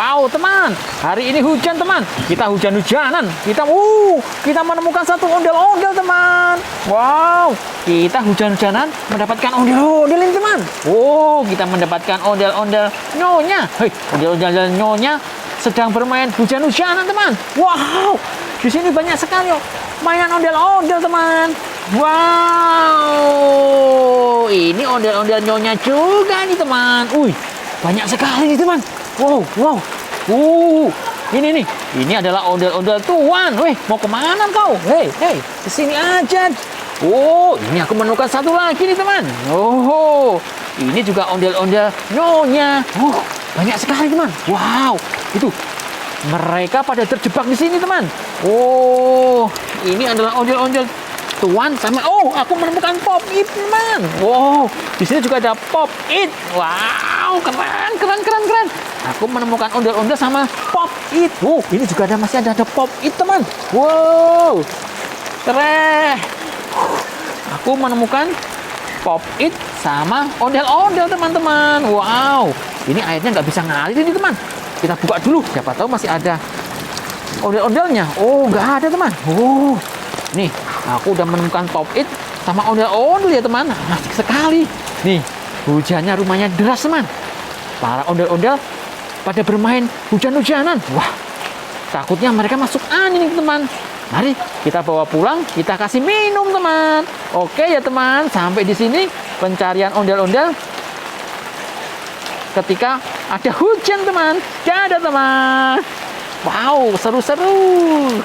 Wow, teman. Hari ini hujan, teman. Kita hujan-hujanan. Kita menemukan satu ondel-ondel, teman. Wow, kita hujan-hujanan mendapatkan ondel-ondel ini, teman. Oh, kita mendapatkan ondel-ondel nyonya. Hei, ondel-ondel nyonya sedang bermain hujan-hujanan, teman. Wow, di sini banyak sekali mainan ondel-ondel, teman. Wow, ini ondel-ondel nyonya juga nih, teman. Banyak sekali nih, teman. Wow. Ini nih. Ini adalah ondel-ondel tuan. Weh, mau kemana kau? Hei, kesini aja. Oh, ini aku menemukan satu lagi nih, teman. Oh, ini juga ondel-ondel nyonya. Banyak sekali, teman. Wow, itu mereka pada terjebak di sini, teman. Oh, ini adalah ondel-ondel tuan sama aku menemukan Pop It, teman. Wow, di sini juga ada Pop It. Wow, keren. Aku menemukan ondel-ondel sama Pop It. Ini juga masih ada Pop It, teman. Wow, keren. Aku menemukan Pop It sama ondel-ondel, teman-teman. Wow, ini airnya nggak bisa ngalir ini, teman. Kita buka dulu, siapa tahu masih ada ondel-ondelnya. Nggak ada, teman. Nih, aku udah menemukan Pop It sama ondel-ondel ya, teman. Asik sekali. Nih, hujannya rumahnya deras, teman. Para ondel-ondel pada bermain hujan-hujanan. Wah, takutnya mereka masuk angin nih, teman. Mari kita bawa pulang, kita kasih minum, teman. Oke ya, teman. Sampai di sini pencarian ondel-ondel ketika ada hujan, teman. Dadah, teman. Wow, seru-seru.